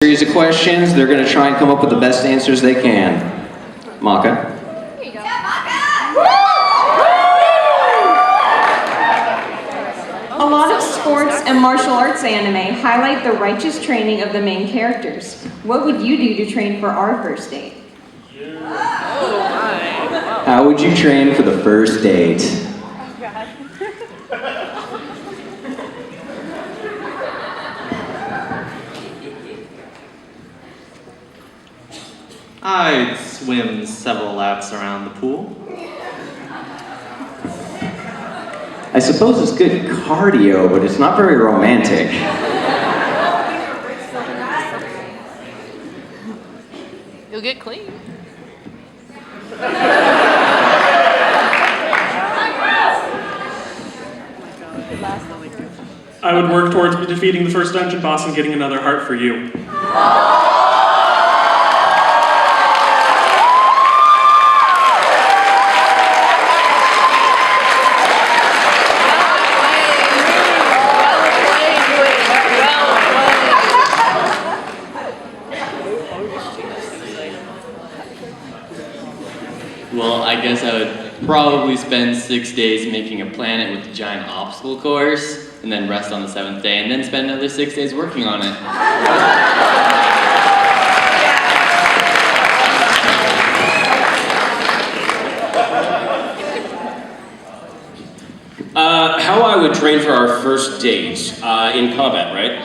Series of questions. They're going to try and come up with the best answers they can. Maka. Here you go. A lot of sports and martial arts anime highlight the righteous training of the main characters. What would you do to train for our first date? How would you train for the first date? I'd swim several laps around the pool. I suppose it's good cardio, but it's not very romantic. You'll get clean. I would work towards defeating the first dungeon boss and getting another heart for you. Well, I guess I would probably spend 6 days making a planet with a giant obstacle course, and then rest on the 7th day, and then spend another 6 days working on it. How I would train for our first date in combat, right?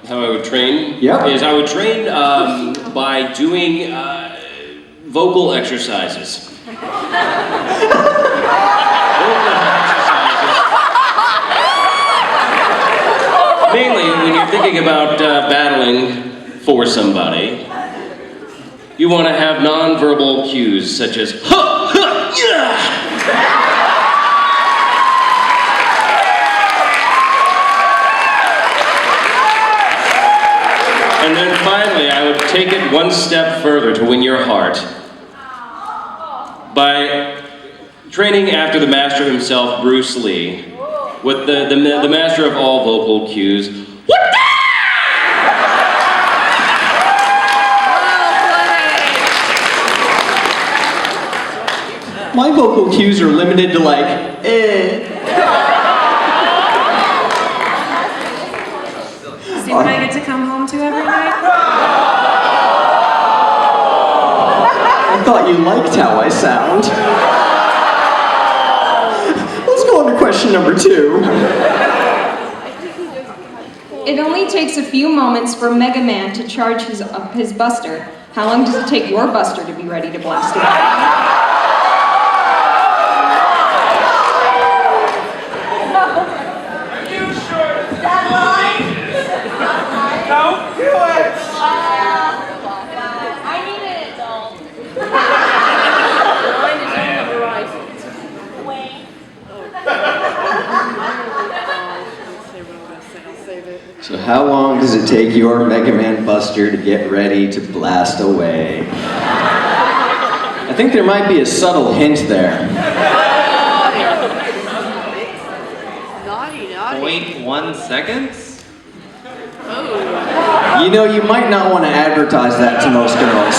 How I would train is I would train by doing vocal exercises. Mainly when you're thinking about battling for somebody, you want to have non-verbal cues such as "huh, huh, yeah." And then finally, I would take it one step further to win your heart by training after the master himself, Bruce Lee, with the master of all vocal cues. What the? My vocal cues are limited to like, eh. See what I get to come home to every night? I thought you liked how I sound. Let's go on to question number 2. It only takes a few moments for Mega Man to charge his buster. How long does it take your buster to be ready to blast away? Don't do it! I need an adult. Mine is on the horizon. Wait. So how long does it take your Mega Man Buster to get ready to blast away? I think there might be a subtle hint there. Naughty. 0.1 seconds? You know, you might not want to advertise that to most girls.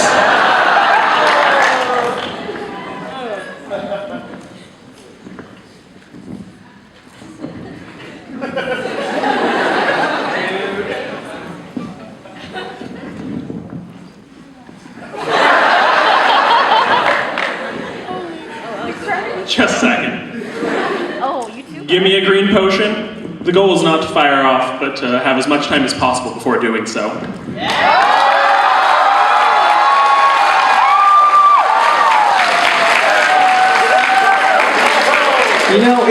Just a second. Oh, you too? Give me a green potion. The goal is not to fire off, but to have as much time as possible before doing so. You know,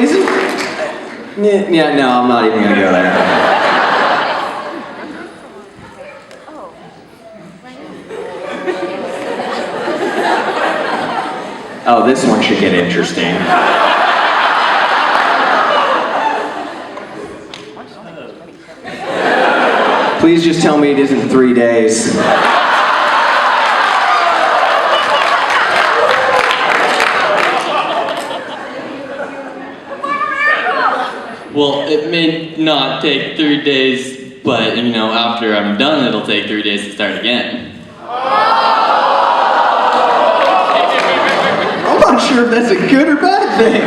yeah, no, I'm not even gonna go there. Oh, this one should get interesting. Please just tell me it isn't 3 days. Well, it may not take 3 days, But, after I'm done, it'll take 3 days to start again. I'm not sure if that's a good or bad thing.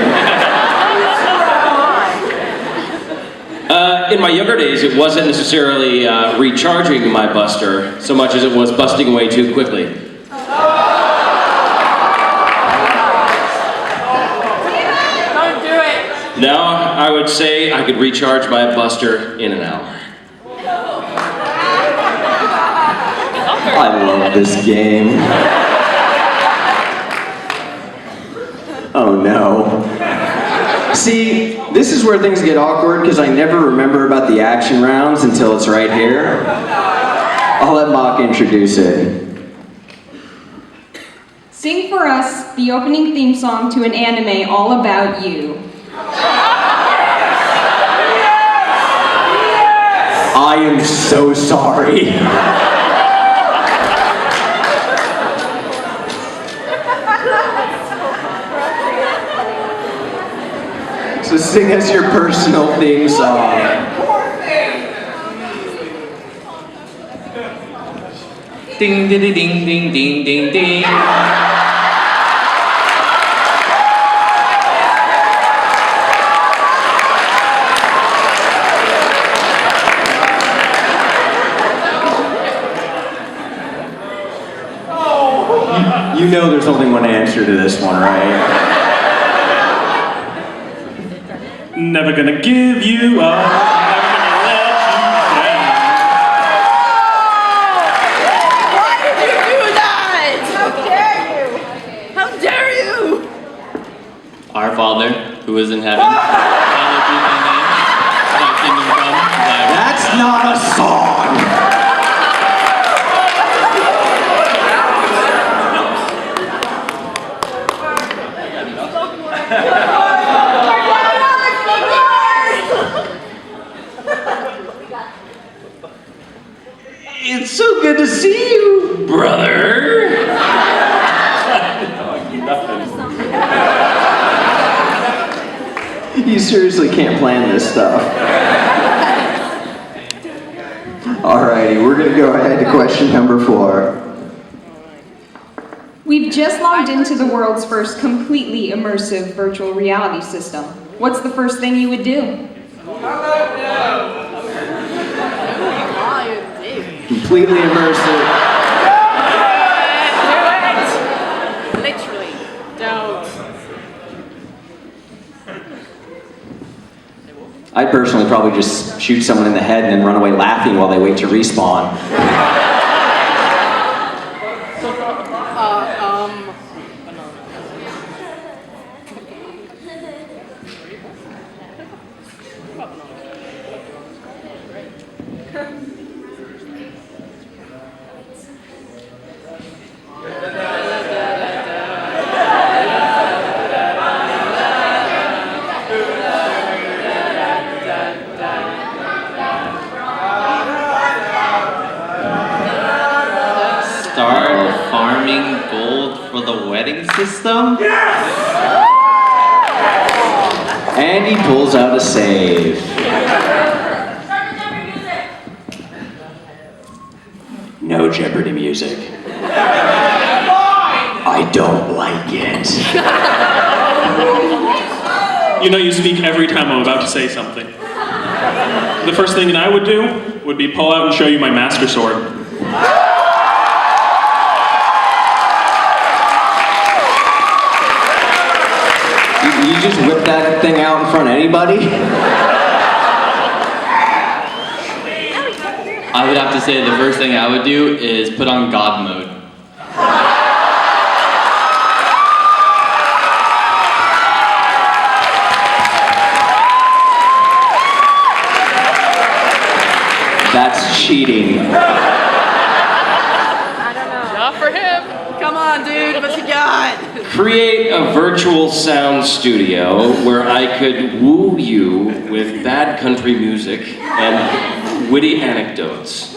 In my younger days, it wasn't necessarily recharging my buster so much as it was busting away too quickly. Don't do it. Now, I would say I could recharge my buster in an hour. I love this game. Oh no. See, this is where things get awkward because I never remember about the action rounds until it's right here. I'll let Maka introduce it. Sing for us the opening theme song to an anime all about you. I am so sorry. So sing us your personal theme song. Ding ding ding ding ding ding ding ding. You know there's only one answer to this one, right? Never gonna give you up. Never gonna let you down. Why did you do that? How dare you? Our Father, who is in heaven, hallowed be thy name. Thy kingdom come, thy will. That's not a song. It's so good to see you, brother. You seriously can't plan this stuff. Alrighty, we're gonna go ahead to question number 4. We've just logged into the world's first completely immersive virtual reality system. What's the first thing you would do? Completely immersive. Do it. Literally. Don't. I'd personally probably just shoot someone in the head and then run away laughing while they wait to respawn. Start farming gold for the wedding system? And he pulls out a save. No Jeopardy music. I don't like it. You know you speak every time I'm about to say something. The first thing that I would do would be pull out and show you my master sword. You just whip that thing out in front of anybody? I would have to say the first thing I would do is put on God mode. That's cheating. Not for him. Come on, dude. What you got? Create a virtual sound studio where I could woo you with bad country music and witty anecdotes.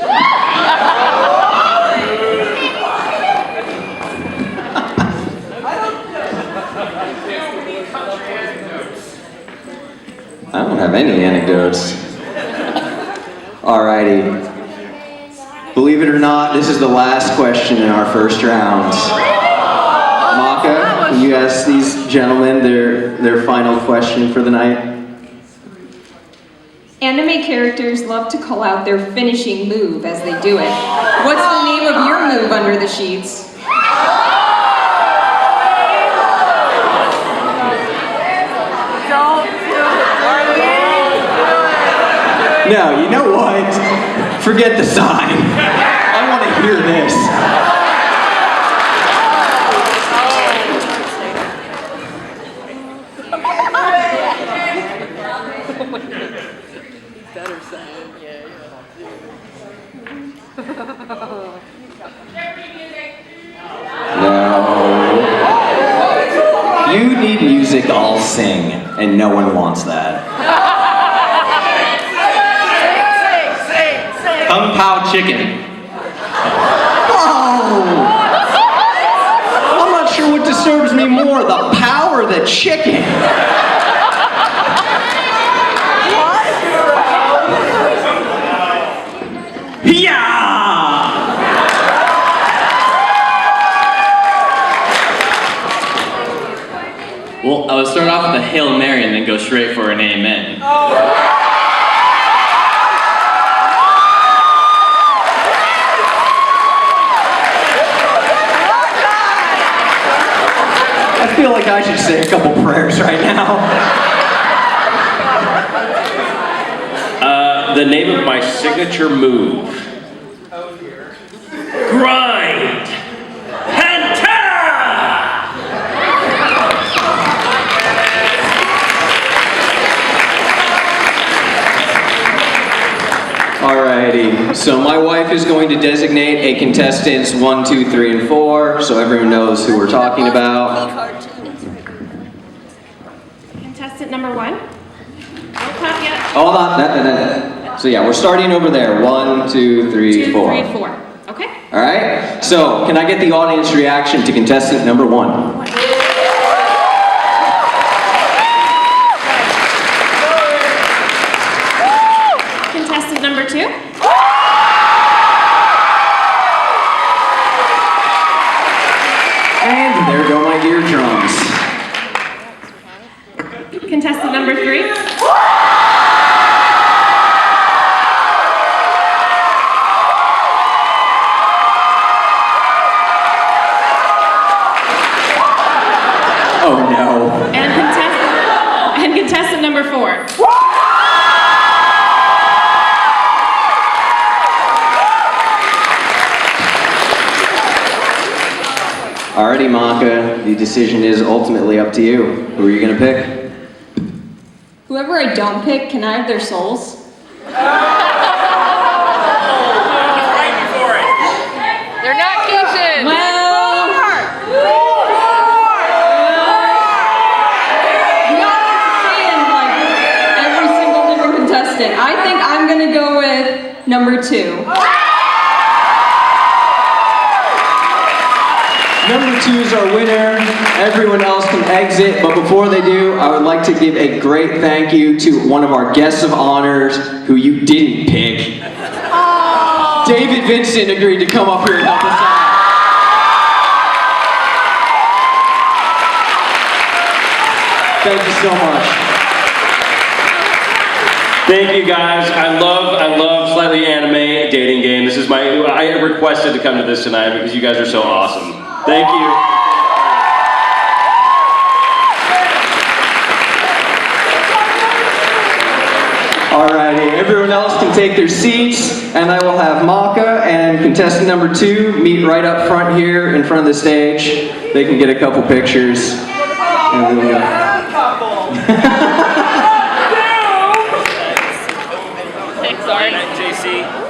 I don't have any anecdotes. Alrighty. Believe it or not, this is the last question in our first round. Maka, can you ask these gentlemen their final question for the night? Anime characters love to call out their finishing move as they do it. What's the name of your move under the sheets? No, you know what? Forget the sign. I want to hear this. No. You need music, I'll sing, and no one wants that. Kung Pao chicken. Oh! I'm not sure what disturbs me more, the power or the chicken. Well, I would start off with a Hail Mary and then go straight for an Amen. I feel like I should say a couple prayers right now. The name of my signature move. Grind! Alrighty, so my wife is going to designate a contestants 1, 2, 3, and 4, so everyone knows who we're talking about. Contestant number 1. Don't clap yet. Hold on, no. So yeah, we're starting over there. 1, 2, 3, 4. 2, 3, 4. Okay. Alright, so can I get the audience reaction to contestant number 1? Contestant number 2. And there go my eardrums. Contestant number 3. Oh no. And contestant number 4. Alrighty, Maka, the decision is ultimately up to you. Who are you gonna pick? Whoever I don't pick, can I have their souls? They're not Keishan. Well, you gotta understand, like, every single different contestant. I think I'm gonna go with number 2. Number 2 is our winner. Everyone else can exit, but before they do, I would like to give a great thank you to one of our guests of honors who you didn't pick. David Vincent agreed to come up here and help us out. Thank you so much. Thank you guys. I love Slightly Anime Dating Game. This is I requested to come to this tonight because you guys are so awesome. Thank you. Alrighty, everyone else can take their seats, and I will have Maka and contestant number 2 meet right up front here in front of the stage. They can get a couple pictures. And then Sorry. JC.